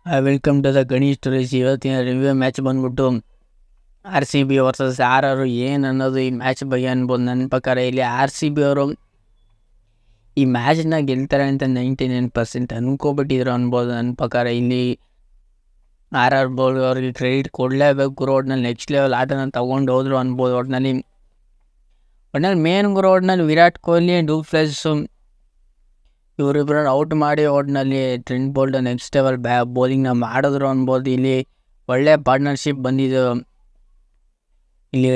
Welcome to the Ganesh stories. ಇವತ್ತಿನ review match ಬಂದ್ಬಿಟ್ಟು RCB versus RR. ಏನು ಅನ್ನೋದು ಈ ಮ್ಯಾಚ್ ಬಗ್ಗೆ ಅನ್ಬೋದು. ನನ್ನ ಪ್ರಕಾರ ಇಲ್ಲಿ RCB ಅವರು ಈ ಮ್ಯಾಚ್ನ ಗೆಲ್ತಾರೆ ಅಂತ 99% ಅನ್ಕೋಬಿಟ್ಟಿದ್ರು ಅನ್ಬೋದು. ನನ್ನ ಪ್ರಕಾರ ಇಲ್ಲಿ RR ಬೋಲ್ ಅವ್ರಿಗೆ ಕ್ರೆಡಿಟ್ ಕೊಡಲೇಬೇಕು. ರೋಡ್ನಲ್ಲಿ ನೆಕ್ಸ್ಟ್ ಲೆವೆಲ್ ಆಟನ ತೊಗೊಂಡು ಹೋದ್ರು ಅನ್ಬೋದು. ಒಟ್ಟಿನಲ್ಲಿ main ರೋಡ್ನಲ್ಲಿ Virat Kohli du Plessis ಇವರಿಬ್ಬರನ್ನ out ಮಾಡಿ ಒಟ್ಟಿನಲ್ಲಿ ಟ್ರೆಂಟ್ ಬೋಲ್ಟ್ ನೆಕ್ಸ್ಟ್ ಲೆವೆಲ್ ಬೌಲಿಂಗ್ನ ಮಾಡಿದ್ರು ಅನ್ಬೋದು. ಇಲ್ಲಿ ಒಳ್ಳೆ ಪಾರ್ಟ್ನರ್ಶಿಪ್ ಬಂದಿದ್ದು. ಇಲ್ಲಿ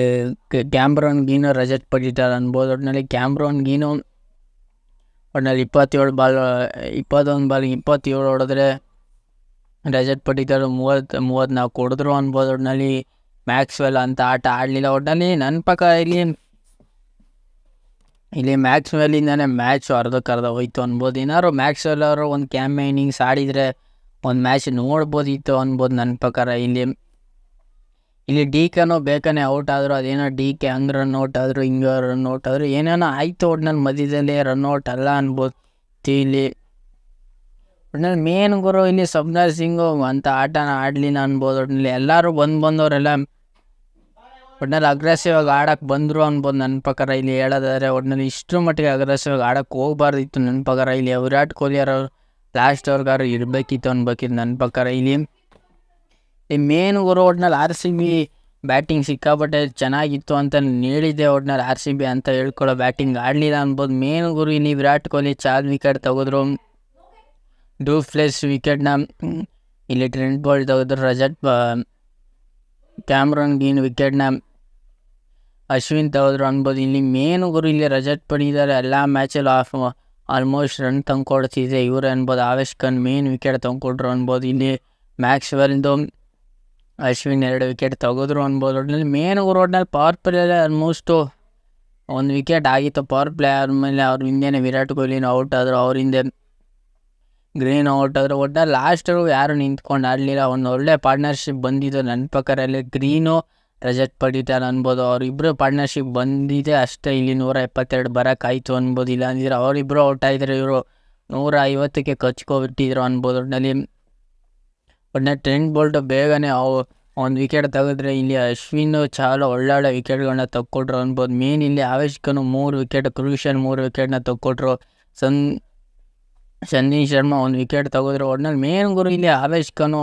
ಕ್ಯಾಮ್ರಾನ್ ಗೀನು ರಜತ್ ಪಡಿಟರ್ ಅನ್ಬೋದು. ಒಟ್ಟಿನಲ್ಲಿ ಕ್ಯಾಮ್ರಾನ್ ಗೀನು ಒಟ್ಟಿನಲ್ಲಿ 21 ಬಾಲ್ 27 ಹೊಡೆದ್ರೆ ರಜತ್ ಪಡಿಟರ್ 34 ಹೊಡೆದ್ರು ಅನ್ಬೋದು. ಒಟ್ಟಿನಲ್ಲಿ ಮ್ಯಾಕ್ಸ್ವೆಲ್ ಅಂತ ಆಟ ಆಡಲಿಲ್ಲ. ಒಟ್ಟಿನಲ್ಲಿ ನನ್ನ ಪ್ರಕಾರ ಇಲ್ಲಿ ಮ್ಯಾಕ್ಸ್ವೆಲ್ಲಿಂದಾನೆ ಮ್ಯಾಚ್ ಅರ್ಧಕ್ಕರ್ಧ ಹೋಯ್ತು ಅನ್ಬೋದು. ಏನಾದ್ರು ಮ್ಯಾಕ್ಸ್ವೆಲ್ ಅವರು ಒಂದು ಕ್ಯಾಮ್ ಇನ್ನಿಂಗ್ಸ್ ಆಡಿದರೆ ಒಂದು ಮ್ಯಾಚ್ ನೋಡ್ಬೋದಿತ್ತು ಅನ್ಬೋದು ನನ್ನ ಪ್ರಕಾರ. ಇಲ್ಲಿ ಡಿ ಕೆನೋ ಬೇಕನೇ ಔಟ್ ಆದರು. ಅದೇನೋ ಡಿ ಕೆ ಹಂಗೆ ರನ್ಔಟ್ ಆದರು, ಹಿಂಗೆ ರನ್ಔಟ್ ಆದರು, ಏನೇನೋ ಆಯಿತು. ಒಟ್ಟಿನಲ್ಲಿ ಮಧ್ಯದಲ್ಲಿ ರನ್ಔಟ್ ಅಲ್ಲ ಅನ್ಬೋದು. ಇಲ್ಲಿ ಒಟ್ಟಿನಲ್ಲಿ ಮೇನ್ ಗುರು ಇಲ್ಲಿ ಸಬ್ನರ್ ಸಿಂಗು ಅಂತ ಆಟನ ಆಡಲಿಲ್ಲ ಅನ್ಬೋದು. ಒಟ್ಟಿನಲ್ಲಿ ಎಲ್ಲರೂ ಬಂದವರೆಲ್ಲ ಒಟ್ಟಿನಲ್ಲಿ ಅಗ್ರೆಸಿವ್ ಆಗಿ ಆಡೋಕ್ಕೆ ಬಂದರು ಅನ್ಬೋದು ನನ್ನ ಪ್ರಕಾರ. ಇಲ್ಲಿ ಹೇಳೋದಾದರೆ ಒಟ್ಟಿನಲ್ಲಿ ಇಷ್ಟರ ಮಟ್ಟಿಗೆ ಅಗ್ರೆಸಿವ್ ಆಗಿ ಆಡೋಕ್ಕೆ ಹೋಗ್ಬಾರ್ದಿತ್ತು ನನ್ನ ಪ್ರಕಾರ. ಇಲ್ಲಿ ವಿರಾಟ್ ಕೊಹ್ಲಿ ಅವರು ಲಾಸ್ಟ್ ಓವರ್ಗಾರು ಇರಬೇಕಿತ್ತು ಅನ್ಬೇಕಿತ್ತು ನನ್ನ ಪ್ರಕಾರ. ಇಲ್ಲಿ ಮೇನ್ ಗುರು ಒಟ್ಟಿನಲ್ಲಿ RCB ಬ್ಯಾಟಿಂಗ್ ಸಿಕ್ಕಾಪಟ್ಟೆ ಚೆನ್ನಾಗಿತ್ತು ಅಂತ ಹೇಳಿದ್ದೆ. ಒಟ್ಟಿನಲ್ಲಿ RCB ಅಂತ ಹೇಳ್ಕೊಳ್ಳೋ ಬ್ಯಾಟಿಂಗ್ ಆಡಲಿಲ್ಲ ಅನ್ಬೋದು. ಮೇನ್ ಗುರು ಇಲ್ಲಿ ವಿರಾಟ್ ಕೊಹ್ಲಿ ಚಾಲ್ ವಿಕೆಟ್ ತೆಗೆದ್ರು, ಡೂಪ್ಲೆಸ್ ವಿಕೆಟ್ನ ಇಲ್ಲಿ ಟ್ರೆಂಟ್ ಬೋಲ್ಟ್ ತೆಗೆದ್ರು, ಕ್ಯಾಮ್ರಾನ್ ಗೀನ್ ವಿಕೆಟ್ನ ಅಶ್ವಿನ್ ತೆಗೆದ್ರು ಅನ್ಬೋದು. ಇಲ್ಲಿ ಮೇನ್ ಗುರು ಇಲ್ಲಿ ರಜತ್ ಪಡಿಟರ್ ಎಲ್ಲ ಮ್ಯಾಚಲ್ಲಿ ಆಲ್ಮೋಸ್ಟ್ ರನ್ ತಂದ್ಕೊಡ್ತಿದ್ದೆ ಇವರೇ ಅನ್ಬೋದು. ಆವೇಶ್ ಖಾನ್ ಮೇನ್ ವಿಕೆಟ್ ತಂದ್ಕೊಟ್ರು ಅನ್ಬೋದು. ಇಲ್ಲಿ ಮ್ಯಾಕ್ಸ್ವೆಲ್ದು ಅಶ್ವಿನ್ 2 ವಿಕೆಟ್ ತೆಗೆದ್ರು ಅನ್ಬೋದು. ಒಟ್ಟಿನಲ್ಲಿ ಮೇನ್ ಗುರು ಒಟ್ಟಿನಲ್ಲಿ ಪವರ್ ಪ್ಲೇಯಲ್ಲೇ ಆಲ್ಮೋಸ್ಟು 1 ವಿಕೆಟ್ ಆಗಿತ್ತು. ಪವರ್ ಪ್ಲೇ ಆದಮೇಲೆ ಅವ್ರ ಹಿಂದೆನೇ ವಿರಾಟ್ ಕೊಹ್ಲಿನ ಔಟ್ ಆದರು, ಅವ್ರ ಹಿಂದೆ ಗ್ರೀನ್ ಔಟ್ ಆದರು. ಒಟ್ಟಿನಲ್ಲಿ ಲಾಸ್ಟರು ಯಾರು ನಿಂತ್ಕೊಂಡು ಆಡಲಿಲ್ಲ. ಒಂದು ಒಳ್ಳೆ ಪಾರ್ಟ್ನರ್ಶಿಪ್ ಬಂದಿದ್ದು ನನ್ನ ಪ್ರಕಾರ. ಇಲ್ಲಿ ಗ್ರೀನು ರಜತ್ ಪಡಿಟರ್ ಅನ್ಬೋದು. ಅವರಿಬ್ಬರು ಪಾರ್ಟ್ನರ್ಶಿಪ್ ಬಂದಿದೆ ಅಷ್ಟೇ. ಇಲ್ಲಿ 172 ಬರೋಕ್ಕಾಯ್ತು ಅನ್ಬೋದು. ಇಲ್ಲ ಅಂದಿದ್ರೆ ಅವರಿಬ್ಬರು ಔಟ್ ಆಗಿದ್ರೆ ಇವರು 150ಕ್ಕೆ ಕಚ್ಕೊಬಿಟ್ಟಿದ್ರು ಅನ್ಬೋದು. ಒಟ್ಟಿನಲ್ಲಿ ಟ್ರೆಂಟ್ ಬೋಲ್ಟ್ ಬೇಗನೆ ಒಂದು ವಿಕೆಟ್ ತೆಗೆದ್ರೆ ಇಲ್ಲಿ ಅಶ್ವಿನ್ ಚಾಲು ಒಳ್ಳೊಳ್ಳೆ ವಿಕೆಟ್ಗಳನ್ನ ತಕ್ಕೊಟ್ರು ಅನ್ಬೋದು. ಮೇನ್ ಇಲ್ಲಿ ಆವೇಶ್ ಖಾನ್ 3 ವಿಕೆಟ್ ಕ್ರೂಷಿಯಲ್ 3 ವಿಕೆಟ್ನ ತಕ್ಕೊಟ್ರು. ಸಂದೀಪ್ ಶರ್ಮಾ 1 ವಿಕೆಟ್ ತೆಗೆದ್ರು. ಒಟ್ಟಿನಲ್ಲಿ ಮೇನ್ ಗುರು ಇಲ್ಲಿ ಆವೇಶ್ ಖಾನು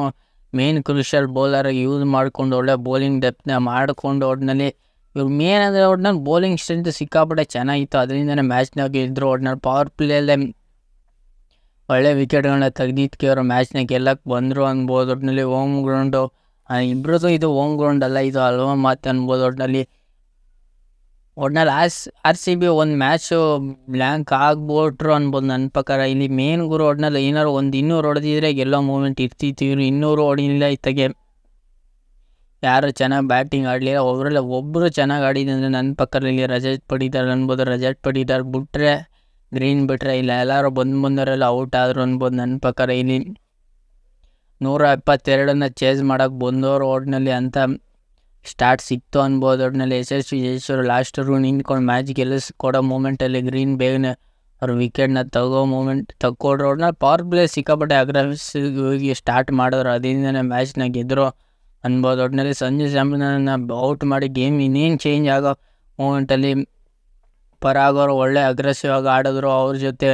ಮೇನ್ ಕ್ರೂಷಿಯಲ್ ಬೌಲರಾಗಿ ಯೂಸ್ ಮಾಡಿಕೊಂಡು ಒಳ್ಳೆ ಬೌಲಿಂಗ್ ಡೆಪ್ತ್ನ ಮಾಡಿಕೊಂಡು ಒಟ್ಟಿನಲ್ಲಿ ಇವ್ರು ಮೇನ್ ಅಂದರೆ ಒಟ್ಟಿನಲ್ಲಿ ಬೌಲಿಂಗ್ ಸ್ಟ್ರೆಂತ್ ಸಿಕ್ಕಾಪಟ್ಟೆ ಚೆನ್ನಾಗಿತ್ತು. ಅದರಿಂದನೇ ಮ್ಯಾಚ್ನಾಗ ಗೆದ್ದರು. ಒಟ್ಟಿನಲ್ಲಿ ಪವರ್ ಪ್ಲೇಯಲ್ಲೇ ಒಳ್ಳೆ ವಿಕೆಟ್ಗಳನ್ನ ತೆಗೆದಿದ್ದಕ್ಕೆ ಅವರು ಮ್ಯಾಚ್ನ ಗೆಲ್ಲಕ್ಕೆ ಬಂದರು ಅನ್ಬೋದು. ಒಟ್ಟಿನಲ್ಲಿ ಹೋಮ್ ಗ್ರೌಂಡು ಇಬ್ಬರದು ಇದು ಹೋಮ್ ಗ್ರೌಂಡ್ ಅಲ್ಲ, ಇದು ಅಲ್ವಾ ಮಾತು ಅನ್ಬೋದು. ಒಟ್ಟಿನಲ್ಲಿ RCB ಒಂದು ಮ್ಯಾಚು ಬ್ಲ್ಯಾಂಕ್ ಆಗ್ಬಿಟ್ರು ಅನ್ಬೋದು ನನ್ನ ಪ್ರಕಾರ. ಇಲ್ಲಿ ಮೇನ್ ಗುರು ಒಟ್ಟಿನಲ್ಲಿ ಏನಾರು ಒಂದು 200 ಹೊಡೆದಿದ್ರೆ ಗೆಲ್ಲೋ ಮೂಮೆಂಟ್ ಇರ್ತಿತ್ತು. ಇವರು 200 ಹೊಡಿಲಿಲ್ಲ. ಇತ್ತಗೆ ಯಾರು ಚೆನ್ನಾಗಿ ಬ್ಯಾಟಿಂಗ್ ಆಡಲಿಲ್ಲ. ಒಬ್ಬರು ಚೆನ್ನಾಗಿ ಆಡಿದಂದರೆ ನನ್ನ ಪ್ರಕಾರ ಇಲ್ಲಿ ರಜತ್ ಪಡಿಟರ್ ಅನ್ಬೋದು. ರಜತ್ ಪಡಿಟರ್ ಬಿಟ್ಟರೆ ಗ್ರೀನ್ ಬಿಟ್ಟರೆ ಇಲ್ಲ ಎಲ್ಲರೂ ಬಂದವರೆಲ್ಲ ಔಟ್ ಆದರು ಅನ್ಬೋದು ನನ್ನ ಪ್ರಕಾರ. ಇಲ್ಲಿ 172 ಚೇಸ್ ಮಾಡೋಕ್ಕೆ ಬಂದವರು ಒಟ್ಟಿನಲ್ಲಿ ಅಂತ ಸ್ಟಾರ್ಟ್ ಸಿಕ್ತು ಅನ್ಬೋದು. ಒಟ್ಟಿನಲ್ಲಿ ಯಶಸ್ವಿ ಲಾಸ್ಟರು ನಿಂತ್ಕೊಂಡು ಮ್ಯಾಚ್ ಗೆಲ್ಲಿಸ್ಕೊಡೋ ಮೂಮೆಂಟಲ್ಲಿ ಗ್ರೀನ್ ಬೇಗನೆ ಅವ್ರ ವಿಕೆಟ್ನ ತಕ್ಕೊಡ್ರು. ಒಟ್ಟಿನಲ್ಲಿ ಪವರ್ ಪ್ಲೇ ಸಿಕ್ಕಾಪಟ್ಟೆ ಅಗ್ರೆಸಿವ್ ಸ್ಟಾರ್ಟ್ ಮಾಡಿದ್ರು. ಅದರಿಂದನೇ ಮ್ಯಾಚ್ನ ಗೆದ್ದರು ಅನ್ಬೋದು. ಒಟ್ಟಿನಲ್ಲಿ ಸಂಜು ಸ್ಯಾಮ್ಸನ್ನ ಔಟ್ ಮಾಡಿ ಗೇಮ್ ಇನ್ನೇನು ಚೇಂಜ್ ಆಗೋ ಮೂಮೆಂಟಲ್ಲಿ ಪರಾಗ್ ಅವರು ಒಳ್ಳೆ ಅಗ್ರೆಸಿವ್ ಆಗಿ ಆಡಿದ್ರು. ಅವ್ರ ಜೊತೆ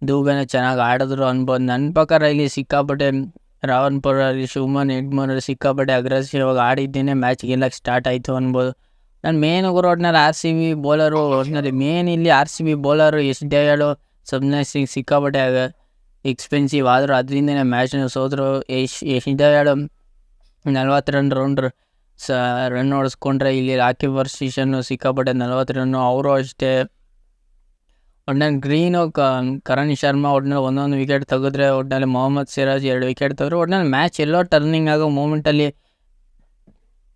ದೂಬೆನೇ ಚೆನ್ನಾಗಿ ಆಡಿದ್ರು ಅನ್ಬೋದು. ನನ್ನ ಪ್ರಕಾರ ಇಲ್ಲಿ ಸಿಕ್ಕಾಪಟ್ಟೆ ರಾವನ್ಪುರಲ್ಲಿ ಶುಭ್ಮನ್ ಯಜಮಾನ್ ಸಿಕ್ಕಾಪಟ್ಟೆ ಅಗ್ರೆಸಿವ್ ಆಗಿ ಆಡಿದ್ದೇನೆ ಮ್ಯಾಚ್ ಗೆಲ್ಲಕ್ಕೆ ಸ್ಟಾರ್ಟ್ ಆಯಿತು ಅನ್ಬೋದು. ನಾನು ಮೇನ್ ಗುರು ಒಟ್ಟಿನಲ್ಲಿ RCB ಬೌಲರು ಒಟ್ಟಿನಲ್ಲಿ ಮೇನ್ ಇಲ್ಲಿ RCB ಬೌಲರು ದಯಾಳು ಸಬ್ನರ್ ಸಿಂಗ್ ಸಿಕ್ಕಾಪಟ್ಟೆ ಎಕ್ಸ್ಪೆನ್ಸಿವ್ ಆದರು. ಅದರಿಂದನೇ ಮ್ಯಾಚ್ನ ಸೋದರು. ದಯಾಳು 40 ರನ್ ಹೊಡೆಸ್ಕೊಂಡ್ರೆ ಇಲ್ಲಿ ರಾಕಿಬ್ ವರ್ಷಿಷನ್ನು ಸಿಕ್ಕಾಪಟ್ಟೆ 40 ರನ್ನು ಅವರು ಅಷ್ಟೇ. ಒಟ್ಟಿನಲ್ಲಿ ಗ್ರೀನು ಕರಣ್ ಶರ್ಮಾ ಒಟ್ಟಿನಲ್ಲಿ ಒಂದೊಂದು ವಿಕೆಟ್ ತೆಗೆದ್ರೆ ಒಟ್ಟಿನಲ್ಲಿ ಮೊಹಮ್ಮದ್ ಸಿರಾಜ್ 2 ವಿಕೆಟ್ ತೆಗೆದ್ರು. ಒಟ್ಟಿನಲ್ಲಿ ಮ್ಯಾಚ್ ಎಲ್ಲೋ ಟರ್ನಿಂಗ್ ಆಗೋ ಮೂಮೆಂಟಲ್ಲಿ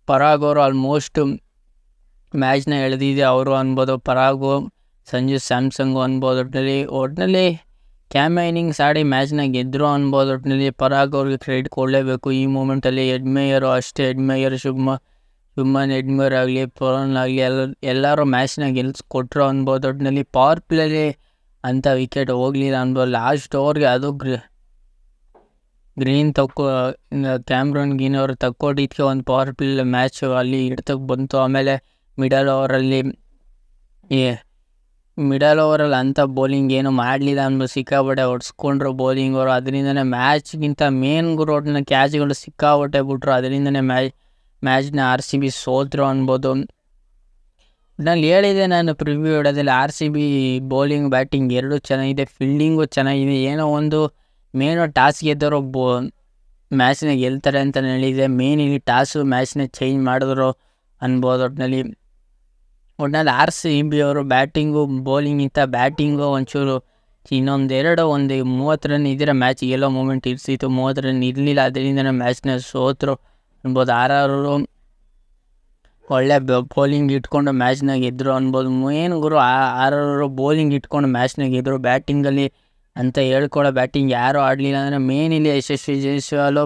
ಪರಾಗ್ ಅವರು ಆಲ್ಮೋಸ್ಟ್ ಮ್ಯಾಚ್ನ ಎಳೆದಿದೆ ಅವರು ಅನ್ಬೋದು. ಪರಾಗು ಸಂಜು ಸ್ಯಾಮ್ಸಂಗು ಅನ್ಬೋದು. ಒಟ್ಟಿನಲ್ಲಿ ಕ್ಯಾಮ್ ಇನ್ನಿಂಗ್ಸ್ ಆಡಿ ಮ್ಯಾಚ್ನ ಗೆದ್ದರು ಅನ್ಬೋದು. ಒಟ್ಟಿನಲ್ಲಿ ಪರಾಗ್ ಅವ್ರಿಗೆ ಕ್ರೆಡಿಟ್ ಕೊಡಲೇಬೇಕು ಈ ಮೂಮೆಂಟಲ್ಲಿ. ಎಡ್ಮೇಯರು ಅಷ್ಟೇ, ಶುಭ್ಮನ್ ಯಜಮಾನ್ ಆಗಲಿ ಪವನ್ ಆಗಲಿ ಎಲ್ಲರೂ ಮ್ಯಾಚ್ನ ಗೆಲ್ಲಿಸ್ಕೊಟ್ರು ಅನ್ಬೋದು. ಒಟ್ಟಿನಲ್ಲಿ ಪವರ್ ಪ್ಲೇಲಿ ಅಂಥ ವಿಕೆಟ್ ಹೋಗಲಿಲ್ಲ ಅನ್ಬೋದು. ಲಾಸ್ಟ್ ಓವರ್ಗೆ ಅದು ಗ್ರೀನ್ ಕ್ಯಾಮ್ರನ್ ಗ್ರೀನ್ ಅವರು ತಕ್ಕೊಂಡಿದ್ದಕ್ಕೆ ಒಂದು ಪವರ್ ಪ್ಲೇ ಮ್ಯಾಚು ಅಲ್ಲಿ ಹಿಡ್ತಕ್ಕೆ ಬಂತು. ಆಮೇಲೆ ಮಿಡಲ್ ಓವರಲ್ಲಿ ಅಂಥ ಬೌಲಿಂಗ್ ಏನು ಮಾಡಲಿಲ್ಲ ಅಂದ್ಬಿಟ್ಟು ಸಿಕ್ಕಾಪಟ್ಟೆ ಹೊಡ್ಸ್ಕೊಂಡ್ರು ಬೌಲಿಂಗ್ ಅವರು. ಅದರಿಂದನೇ ಮ್ಯಾಚ್ಗಿಂತ ಮೇನ್ ಒಟ್ಟಿನ ಕ್ಯಾಚ್ಗಳು ಸಿಕ್ಕಾಪಟ್ಟೆ ಬಿಟ್ರು. ಅದರಿಂದನೇ ಮ್ಯಾಚ್ನ RCB ಸೋತರು ಅನ್ಬೋದು. ನಾನು ಹೇಳಿದೆ ನಾನು ಪ್ರಿವ್ಯೂ ಇಡೋದಲ್ಲಿ RCB ಬೌಲಿಂಗ್ ಬ್ಯಾಟಿಂಗ್ ಎರಡೂ ಚೆನ್ನಾಗಿದೆ, ಫೀಲ್ಡಿಂಗು ಚೆನ್ನಾಗಿದೆ. ಏನೋ ಒಂದು ಮೇನು ಟಾಸ್ ಗೆದ್ದವರು ಮ್ಯಾಚ್ನ ಗೆಲ್ತಾರೆ ಅಂತ ಹೇಳಿದೆ. ಮೇನ್ ಇಲ್ಲಿ ಟಾಸು ಮ್ಯಾಚ್ನ ಚೇಂಜ್ ಮಾಡಿದ್ರು ಅನ್ಬೋದು. ಒಟ್ಟಿನಲ್ಲಿ RCB ಅವರು ಬ್ಯಾಟಿಂಗು ಬೌಲಿಂಗಿಂತ ಬ್ಯಾಟಿಂಗು ಒಂಚೂರು ಒಂದು 30 ರನ್ ಇದ್ದರೆ ಮ್ಯಾಚ್ ಗೆಲ್ಲೋ ಮೂಮೆಂಟ್ ಇರ್ತಿತ್ತು. 30 ರನ್ ಇರಲಿಲ್ಲ, ಅದರಿಂದನೇ ಮ್ಯಾಚ್ನ ಸೋತರು ಅನ್ಬೋದು. RR ಒಳ್ಳೆ ಬೌಲಿಂಗ್ ಇಟ್ಕೊಂಡು ಮ್ಯಾಚ್ನ ಗೆದ್ದರು ಅನ್ಬೋದು. ಮೇನ್ RR ಬೌಲಿಂಗ್ ಇಟ್ಕೊಂಡು ಮ್ಯಾಚ್ನ ಗೆದ್ದರು. ಬ್ಯಾಟಿಂಗಲ್ಲಿ ಅಂತ ಹೇಳ್ಕೊಳ್ಳೋ ಬ್ಯಾಟಿಂಗ್ ಯಾರೂ ಆಡಲಿಲ್ಲ. ಅಂದರೆ ಮೇನ್ ಇಲ್ಲಿ ಯಶಸ್ವಿ ಜೈಸ್ವಾಲ್,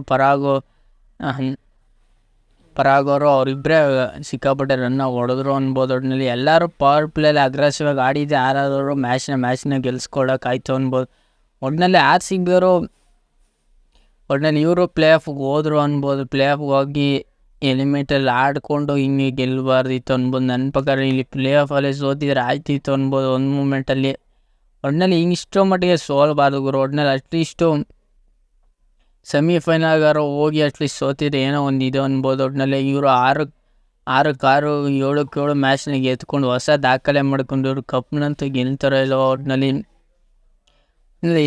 ಪರಾಗ್ ಅವರು ಅವರಿಬ್ಬರೇ ಸಿಕ್ಕಾಪಟ್ಟೆ ರನ್ನ ಹೊಡೆದ್ರು ಅನ್ಬೋದು. ಒಟ್ಟಿನಲ್ಲಿ ಎಲ್ಲರೂ ಪವರ್ ಪ್ಲೇಲಿ ಅಗ್ರೆಸಿವ್ ಆಗಿ ಆಡಿದ್ದೆ RR ಮ್ಯಾಚ್ನ ಗೆಲ್ಸ್ಕೊಳಕ್ಕಾಯ್ತು ಅನ್ಬೋದು. ಒಟ್ಟಿನಲ್ಲಿ RCB ಅವರು ಇವರು ಪ್ಲೇ ಆಫ್ಗೆ ಹೋದ್ರು ಅನ್ಬೋದು. ಪ್ಲೇ ಆಫ್ಗೆ ಹೋಗಿ ಎಲಿಮಿನೇಟಲ್ಲಿ ಆಡಿಕೊಂಡು ಹಿಂಗೆ ಗೆಲ್ಲಬಾರ್ದಿತ್ತು ಅನ್ಬೋದು. ನನ್ನ ಪ್ರಕಾರ ಇಲ್ಲಿ ಪ್ಲೇ ಆಫಲ್ಲಿ ಸೋತಿದ್ರೆ ಆಯ್ತಿತ್ತು ಅನ್ಬೋದು ಒಂದು ಮೂಮೆಂಟಲ್ಲಿ. ಒಟ್ಟಿನಲ್ಲಿ ಇಷ್ಟೋ ಮಟ್ಟಿಗೆ ಸೋಲ್ಬಾರ್ದು ಗುರು. ಒಟ್ಟಿನಲ್ಲಿ ಅಟ್ಲೀಸ್ಟು ಸೆಮಿಫೈನಲ್ಗಾರು ಹೋಗಿ ಅಟ್ಲೀಸ್ಟ್ ಸೋತಿದ್ರೆ ಏನೋ ಒಂದು ಇದು ಅನ್ಬೋದು. ಒಟ್ಟಿನಲ್ಲಿ ಇವರು 6-6, 7-7 ಮ್ಯಾಚ್ನ ಗೆದ್ಕೊಂಡು ಹೊಸ ದಾಖಲೆ ಮಾಡ್ಕೊಂಡು ಇವರು ಕಪ್ನಂತೂ ಗೆಲ್ತಾರೋ ಇಲ್ಲೋ. ಒಟ್ಟಿನಲ್ಲಿ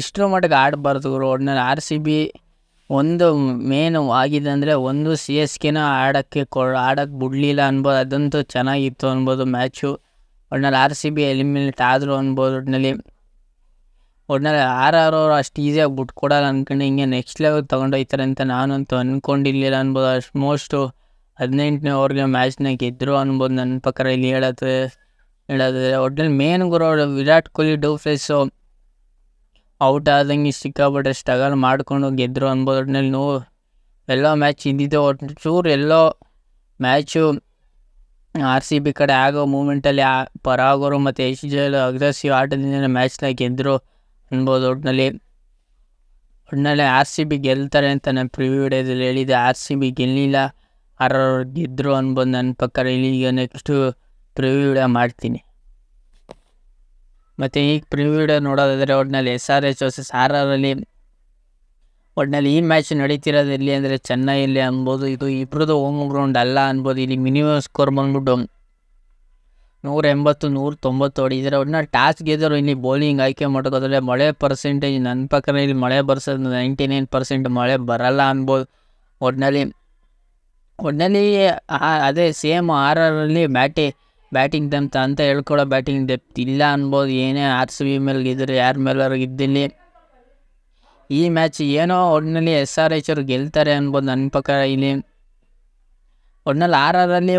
ಇಷ್ಟರ ಮಟ್ಟಿಗೆ ಆಡಬಾರ್ದು ಗುರು. ಒಟ್ಟಿನಲ್ಲಿ RCB ಒಂದು ಮೇನು ಆಗಿದೆ ಅಂದರೆ ಒಂದು CSKನ ಆಡೋಕ್ಕೆ ಬಿಡಲಿಲ್ಲ ಅನ್ಬೋದು. ಅದಂತೂ ಚೆನ್ನಾಗಿತ್ತು ಅನ್ಬೋದು ಮ್ಯಾಚು. ಒಟ್ಟಿನಲ್ಲಿ RCB ಎಲಿಮಿನೇಟ್ ಆದರು ಅನ್ಬೋದು. ಒಟ್ಟಿನಲ್ಲಿ RR ಅವರು ಅಷ್ಟು ಈಸಿಯಾಗಿ ಬಿಟ್ಕೊಡಲ್ಲ ಅಂದ್ಕೊಂಡು ಹಿಂಗೆ ನೆಕ್ಸ್ಟ್ ಲೆವೆಲ್ ತೊಗೊಂಡೋಗ್ತಾರೆ ಅಂತ ನಾನಂತೂ ಅಂದ್ಕೊಂಡಿರಲಿಲ್ಲ ಅನ್ಬೋದು. ಆಲ್ಮೋಸ್ಟು 18ನೇ ಓವರ್ಗೆ ಮ್ಯಾಚ್ನ ಗೆದ್ದರು ಅನ್ಬೋದು ನನ್ನ ಪ್ರಕಾರ ಇಲ್ಲಿ ಹೇಳೋದಾದರೆ. ಒಟ್ಟಿನಲ್ಲಿ ಮೇನ್ ಗುರು ವಿರಾಟ್ ಕೊಹ್ಲಿ ಡೂಪ್ಲೆಸ್ಸು ಔಟ್ ಆದಂಗೆ ಸಿಕ್ಕಾಪಟ್ಟೆ ಸ್ಟ್ರಗಲ್ ಮಾಡಿಕೊಂಡು ಗೆದ್ದರು ಅನ್ಬೋದು. ಒಟ್ಟಿನಲ್ಲಿ ಎಲ್ಲೋ ಮ್ಯಾಚ್ ಇದ್ದಿದ್ದು ಚೂರು ಎಲ್ಲೋ ಮ್ಯಾಚು RCB ಕಡೆ ಆಗೋ ಮೂಮೆಂಟಲ್ಲಿ ಪರಾಗ್ ಅವರು ಮತ್ತು ಯಶಸ್ವಿ ಅಗ್ರೆಸಿವ್ ಆಟದಿಂದ ಮ್ಯಾಚ್ನ ಗೆದ್ದರು ಅನ್ಬೋದು. ಒಟ್ಟಿನಲ್ಲಿ RCB ಗೆಲ್ತಾರೆ ಅಂತ ನಾನು ಪ್ರಿವ್ಯೂ ವಿಡಿಯೋದಲ್ಲಿ ಹೇಳಿದೆ. RCB ಗೆಲ್ಲಿಲ್ಲ, RR ಗೆದ್ದರು ಅನ್ಬೋದು ನನ್ನ ಪ್ರಕಾರ. ಈಗ ನೆಕ್ಸ್ಟು ಪ್ರಿವ್ಯೂ ವಿಡಿಯೋ ಮಾಡ್ತೀನಿ. ಮತ್ತು ಈಗ ಪ್ರಿವ್ಯೂ ವಿಡಿಯೋ ನೋಡೋದಾದರೆ ಒಟ್ಟಿನಲ್ಲಿ SRH ವರ್ಸಸ್ RR ಅಲ್ಲಿ ಒಟ್ಟಿನಲ್ಲಿ ಈ ಮ್ಯಾಚ್ ನಡೀತಿರೋದು ಎಲ್ಲಿ ಅಂದರೆ ಚೆನ್ನೈಯಲ್ಲಿ ಅನ್ಬೋದು. ಇದು ಇಬ್ಬರದು ಹೋಮ್ ಗ್ರೌಂಡ್ ಅಲ್ಲ ಅನ್ಬೋದು. ಇಲ್ಲಿ ಮಿನಿಮಮ್ ಸ್ಕೋರ್ ಬಂದ್ಬಿಟ್ಟು 180, 190 ಹೊಡಿದ್ದಾರೆ. ಒಟ್ಟಿನಲ್ಲಿ ಟಾಸ್ ಗೆದ್ದರು ಇಲ್ಲಿ ಬೌಲಿಂಗ್ ಆಯ್ಕೆ ಮಾಡ್ಕೋದ್ರೆ. ಮಳೆ ಪರ್ಸೆಂಟೇಜ್ ನನ್ನ ಪ್ರಕಾರ ಇಲ್ಲಿ ಮಳೆ ಬರ್ಸೋದು 99% ಮಳೆ ಬರಲ್ಲ ಅನ್ಬೋದು. ಒಟ್ಟಿನಲ್ಲಿ ಅದೇ ಸೇಮ್ RR ಅಲ್ಲಿ ಬ್ಯಾಟಿಂಗ್ ಡೆಪ್ತ್ ಅಂತ ಹೇಳ್ಕೊಳ್ಳೋ ಬ್ಯಾಟಿಂಗ್ ಡೆಪ್ತ್ ಇಲ್ಲ ಅನ್ಬೋದು. ಏನೇ RCB ಮೇಲೆ ಗೆದ್ದರೆ ಯಾರ ಮೇಲಾರು ಗೆದ್ದಿಲ್ಲಿ ಈ ಮ್ಯಾಚ್ ಏನೋ ಒಟ್ಟಿನಲ್ಲಿ SRH ಅವರು ಗೆಲ್ತಾರೆ ಅನ್ಬೋದು ನನ್ನ ಪ್ರಕಾರ ಇಲ್ಲಿ. ಒಟ್ಟಿನಲ್ಲಿ RR ಅಲ್ಲಿ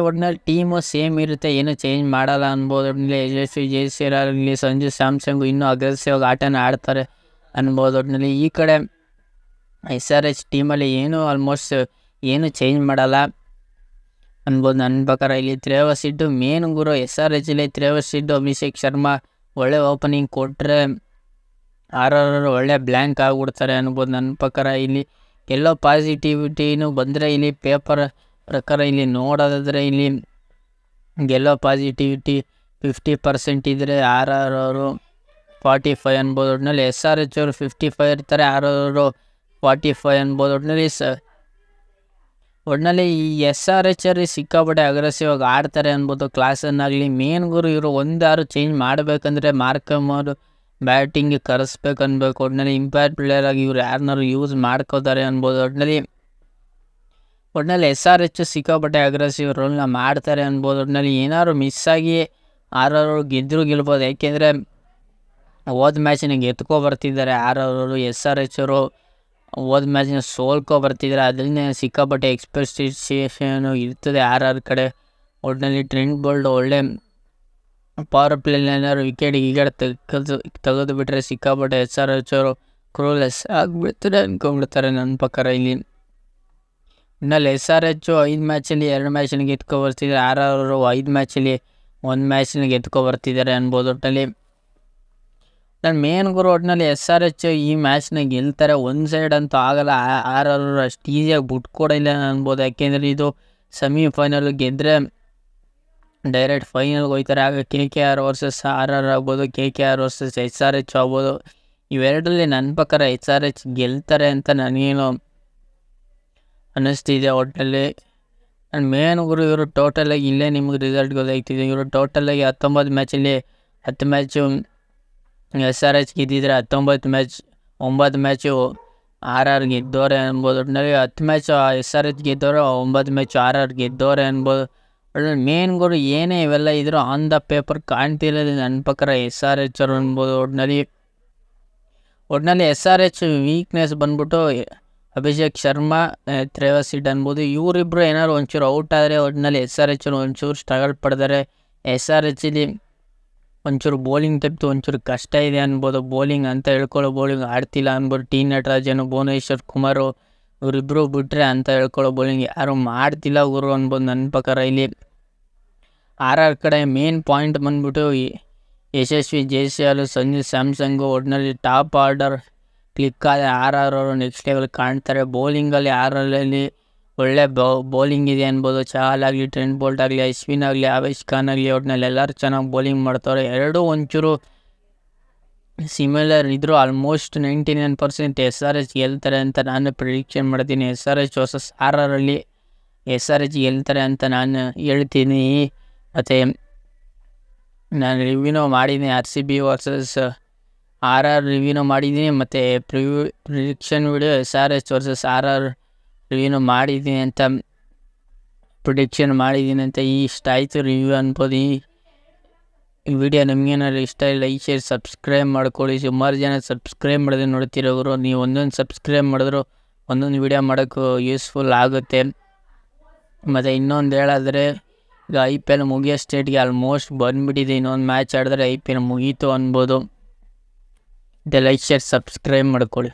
ಟೀಮು ಸೇಮ್ ಇರುತ್ತೆ, ಏನೂ ಚೇಂಜ್ ಮಾಡಲ್ಲ ಅನ್ಬೋದು. ಒಟ್ಟಿನಲ್ಲಿ ಯಶಸ್ವಿ ಜೈಸ್ವಾಲ್ ಆಗಲಿ, ಸಂಜು ಸ್ಯಾಮ್ಸಂಗು ಇನ್ನೂ ಅಗ್ರೆಸಿವ್ ಆಗಿ ಆಟನ ಆಡ್ತಾರೆ ಅನ್ಬೋದು. ಒಟ್ಟಿನಲ್ಲಿ ಈ ಕಡೆ SRH ಟೀಮಲ್ಲಿ ಆಲ್ಮೋಸ್ಟ್ ಏನು ಚೇಂಜ್ ಮಾಡಲ್ಲ ಅನ್ಬೋದು ನನ್ನ ಪ್ರಕಾರ. ಇಲ್ಲಿ ತ್ರೇವಸ್ ಹಿಡ್ಡು ಮೇನ್ ಗುರು SRH ಅಲ್ಲಿ ತ್ರೇವಸ್ ಹಿಡ್ಡು, ಅಭಿಷೇಕ್ ಶರ್ಮಾ ಒಳ್ಳೆ ಓಪನಿಂಗ್ ಕೊಟ್ಟರೆ RR ಒಳ್ಳೆ ಬ್ಲ್ಯಾಂಕ್ ಆಗಿಬಿಡ್ತಾರೆ ಅನ್ಬೋದು ನನ್ನ ಪ್ರಕಾರ. ಇಲ್ಲಿ ಎಲ್ಲೋ ಪಾಸಿಟಿವಿಟಿನೂ ಬಂದರೆ ಇಲ್ಲಿ ಪೇಪರ್ ಪ್ರಕಾರ ಇಲ್ಲಿ ನೋಡೋದಾದರೆ ಇಲ್ಲಿ ಗೆಲ್ಲೋ ಪಾಸಿಟಿವಿಟಿ 50% ಇದ್ದರೆ RR ಅವರು 45 ಅನ್ಬೋದು. ಒಟ್ಟಿನಲ್ಲಿ SRH ಅವರು 55 ಇರ್ತಾರೆ, RR ಅವರು 45 ಅನ್ಬೋದು. ಒಟ್ಟಿನಲ್ಲಿ ಈ SRH ಅವ್ರಿಗೆ ಸಿಕ್ಕಾಪಟ್ಟೆ ಅಗ್ರೆಸಿವ್ ಆಗಿ ಆಡ್ತಾರೆ ಅನ್ಬೋದು ಕ್ಲಾಸನ್ನಾಗಲಿ. ಮೇನ್ ಗುರು ಇವರು ಒಂದಾರು ಚೇಂಜ್ ಮಾಡಬೇಕಂದ್ರೆ ಮಾರ್ಕಮ್ ಅವರು ಬ್ಯಾಟಿಂಗ್ಗೆ ಕರೆಸ್ಬೇಕು ಅನ್ಬೇಕು. ಒಟ್ಟಿನಲ್ಲಿ ಇಂಪ್ಯಾಕ್ಟ್ ಪ್ಲೇಯರ್ ಆಗಿ ಇವ್ರು ಯಾರನ್ನಾರು ಯೂಸ್ ಮಾಡ್ಕೋತಾರೆ ಅನ್ಬೋದು. ಒಟ್ಟಿನಲ್ಲಿ SRH ಸಿಕ್ಕಾಪಟ್ಟೆ ಅಗ್ರೆಸಿವ್ ರೋಲ್ನ ಮಾಡ್ತಾರೆ ಅನ್ಬೋದು. ಒಟ್ಟಿನಲ್ಲಿ ಏನಾದ್ರು ಮಿಸ್ ಆಗಿ RR ಅವರು ಗೆಲ್ಬೋದು. ಯಾಕೆಂದರೆ ಹೋದ ಮ್ಯಾಚಿನಾಗ ಬರ್ತಿದ್ದಾರೆ RR ಅವರು. SRH ಅವರು ಹೋದ ಮ್ಯಾಚಿನ ಬರ್ತಿದ್ದಾರೆ. ಅದರಿಂದ ಸಿಕ್ಕಾಪಟ್ಟೆ ಎಕ್ಸ್ಪೆಕ್ಟೇಷನ್ ಇರ್ತದೆ RR ಕಡೆ. ಒಟ್ಟಿನಲ್ಲಿ ಟ್ರೆಂಟ್ ಬೋಲ್ಟ್ ಒಳ್ಳೆ ಪವರ್ ಪ್ಲೇಲಿ ಏನಾದ್ರು ವಿಕೆಟ್ ತೆಗೆದು ಬಿಟ್ಟರೆ ಸಿಕ್ಕಾಪಟ್ಟೆ SRH ಅವರು ಕ್ರೂಲೆಸ್ ಆಗಿಬಿಡ್ತಾರೆ ಅಂದ್ಕೊಂಡ್ಬಿಡ್ತಾರೆ ನನ್ನ ಪ್ರಕಾರ ಇಲ್ಲಿ. ಇನ್ನಲ್ಲಿ SRH 5 ಮ್ಯಾಚಲ್ಲಿ 2 ಮ್ಯಾಚನ್ನ ಬರ್ತಿದ್ದಾರೆ. RR ಅವರು 5 ಮ್ಯಾಚಲ್ಲಿ 1 ಮ್ಯಾಚ್ನ ಬರ್ತಿದ್ದಾರೆ ಅನ್ಬೋದು. ನಾನು ಮೇನ್ ಗುರು ಒಟ್ಟಿನಲ್ಲಿ SRH ಈ ಮ್ಯಾಚ್ನ ಗೆಲ್ತಾರೆ. ಒಂದು ಸೈಡ್ ಅಂತೂ ಆಗಲ್ಲ. RR ಅಷ್ಟು ಈಸಿಯಾಗಿ ಬಿಟ್ಕೊಡಿಲ್ಲ ಅನ್ಬೋದು. ಯಾಕೆಂದರೆ ಇದು ಸೆಮಿಫೈನಲ್ ಗೆದ್ದರೆ ಡೈರೆಕ್ಟ್ ಫೈನಲ್ಗೆ ಹೋಗ್ತಾರೆ. ಆಗ KKR ವರ್ಸಸ್ RR ಆಗ್ಬೋದು, KKR ವರ್ಸಸ್ SRH ಆಗ್ಬೋದು. ಇವೆರಡರಲ್ಲಿ ನನ್ನ ಪ್ರಕಾರ SRH ಗೆಲ್ತಾರೆ ಅಂತ ನನಗೇನು ಅನ್ನಿಸ್ತಿದೆ. ಒಟ್ಟಿನಲ್ಲಿ ನಾನು ಮೇನ್ ಗುರು ಇವರು ಟೋಟಲಾಗಿ ಇಲ್ಲೇ ನಿಮ್ಗೆ ರಿಸಲ್ಟ್ ಗೊತ್ತಾಗ್ತಿದೆ. ಇವರು ಟೋಟಲಾಗಿ 19 ಮ್ಯಾಚಲ್ಲಿ 10 ಮ್ಯಾಚು SRH ಗೆದ್ದಿದ್ರೆ 9 ಮ್ಯಾಚು RR ಗೆದ್ದೋರೆ ಅನ್ಬೋದು. ಒಟ್ಟಿನಲ್ಲಿ 10 ಮ್ಯಾಚ್ SRH ಗೆದ್ದೋರೆ, 9 ಮ್ಯಾಚು RR ಗೆದ್ದೋರೆ ಅನ್ಬೋದು. ಒಳ್ಳೆ ಮೇನ್ ಗುರು ಏನೇ ಇವೆಲ್ಲ ಇದ್ರು ಆನ್ ದ ಪೇಪರ್ ಕಾಣ್ತಿರೋದು ನನ್ನ ಪ್ರಕಾರ SRH ಅವರು ಅನ್ಬೋದು. ಒಟ್ಟಿನಲ್ಲಿ SRH ವೀಕ್ನೆಸ್ ಬಂದ್ಬಿಟ್ಟು ಅಭಿಷೇಕ್ ಶರ್ಮಾ, ಟ್ರೇವಸ್ ಹೆಡ್ ಅನ್ಬೋದು. ಇವರಿಬ್ಬರು ಏನಾದ್ರು ಒಂಚೂರು ಔಟ್ ಆದರೆ ಒಟ್ಟಿನಲ್ಲಿ SRH ಒಂಚೂರು ಸ್ಟ್ರಗಲ್ ಪಡ್ತಾರೆ. SRHಲಿ ಒಂಚೂರು ಬೌಲಿಂಗ್ ತಪ್ಪಿತು, ಒಂಚೂರು ಕಷ್ಟ ಇದೆ ಅನ್ಬೋದು. ಬೌಲಿಂಗ್ ಅಂತ ಹೇಳ್ಕೊಳ್ಳೋ ಬೌಲಿಂಗ್ ಆಡ್ತಿಲ್ಲ ಅನ್ಬೋದು. ಟಿ ನಟರಾಜನು, ಭುವನೇಶ್ವರ್ ಕುಮಾರು ಇವರಿಬ್ಬರು ಬಿಟ್ಟರೆ ಅಂತ ಹೇಳ್ಕೊಳ್ಳೋ ಬೌಲಿಂಗ್ ಯಾರು ಮಾಡ್ತಿಲ್ಲ ಗುರು ಅನ್ಬೋದು ನನ್ನ ಪ್ರಕಾರ. ಇಲ್ಲಿ RR ಕಡೆ ಮೇನ್ ಪಾಯಿಂಟ್ ಬಂದ್ಬಿಟ್ಟು ಯಶಸ್ವಿ ಜೈಸ್ವಾಲ್, ಸಂಜು ಸ್ಯಾಮ್ಸಂಗು. ಒಟ್ಟಿನಲ್ಲಿ ಟಾಪ್ ಆರ್ಡರ್ ಕ್ಲಿಕ್ ಆದರೆ RR ಅವರು ನೆಕ್ಸ್ಟ್ ಲೆವೆಲ್ ಕಾಣ್ತಾರೆ. ಬೌಲಿಂಗಲ್ಲಿ RRಲ್ಲಿ ಒಳ್ಳೆ ಬೌಲಿಂಗ್ ಇದೆ ಅನ್ಬೋದು. ಚಹಲ್ ಆಗಲಿ, ಟ್ರೆಂಟ್ ಬೋಲ್ಟ್ ಆಗಲಿ, ಅಶ್ವಿನ್ ಆಗಲಿ, ಆವೇಶ್ ಖಾನ್ ಆಗಲಿ, ಒಟ್ಟಿನಲ್ಲಿ ಎಲ್ಲರೂ ಚೆನ್ನಾಗಿ ಬೌಲಿಂಗ್ ಮಾಡ್ತಾರೆ. ಎರಡೂ ಒಂಚೂರು ಸಿಮಿಲರ್ ಇದ್ದರೂ ಆಲ್ಮೋಸ್ಟ್ 99% SRH ಗೆಲ್ತಾರೆ ಅಂತ ನಾನು ಪ್ರಿಡಿಕ್ಷನ್ ಮಾಡ್ತೀನಿ. SRH ವರ್ಸಸ್ RRಲ್ಲಿ SRH ಗೆಲ್ತಾರೆ ಅಂತ ನಾನು ಹೇಳ್ತೀನಿ. ಮತ್ತು ನಾನು ರಿವ್ಯೂನೂ ಮಾಡಿದ್ದೀನಿ, RCB ವರ್ಸಸ್ RR ರಿವ್ಯೂನೂ ಮಾಡಿದ್ದೀನಿ. ಮತ್ತು prediction video SRH versus RR ರಿವ್ಯೂನೂ ಮಾಡಿದ್ದೀನಿ ಅಂತ ಪ್ರಿಡಿಕ್ಷನ್ ಮಾಡಿದ್ದೀನಿ ಅಂತ ಇಷ್ಟ ಆಯಿತು ರಿವ್ಯೂ ಅನ್ಬೋದು. ಈ ವಿಡಿಯೋ ನಿಮಗೇನಾದ್ರು ಇಷ್ಟ ಇಲ್ಲ, ಲೈಕ್, ಶೇರ್, ಸಬ್ಸ್ಕ್ರೈಬ್ ಮಾಡ್ಕೊಳ್ಳಿ. ಸುಮಾರು ಜನ ಸಬ್ಸ್ಕ್ರೈಬ್ ಮಾಡಿದ್ರೆ ನೋಡ್ತಿರೋರು. ನೀವು ಒಂದೊಂದು ಸಬ್ಸ್ಕ್ರೈಬ್ ಮಾಡಿದ್ರು ಒಂದೊಂದು ವಿಡಿಯೋ ಮಾಡೋಕ್ಕೂ ಯೂಸ್ಫುಲ್ ಆಗುತ್ತೆ. ಮತ್ತು ಇನ್ನೊಂದು ಹೇಳಾದರೆ ಈಗ IPL ಮುಗಿಯೋ ಸ್ಟೇಟ್ಗೆ ಆಲ್ಮೋಸ್ಟ್ ಬಂದುಬಿಟ್ಟಿದೆ. ಇನ್ನೊಂದು ಮ್ಯಾಚ್ ಆಡಿದ್ರೆ IPL ಮುಗೀತು ಅನ್ಬೋದು. ಲೈಕ್, ಶೇರ್, ಸಬ್ಸ್ಕ್ರೈಬ್ ಮಾಡ್ಕೊಳ್ಳಿ.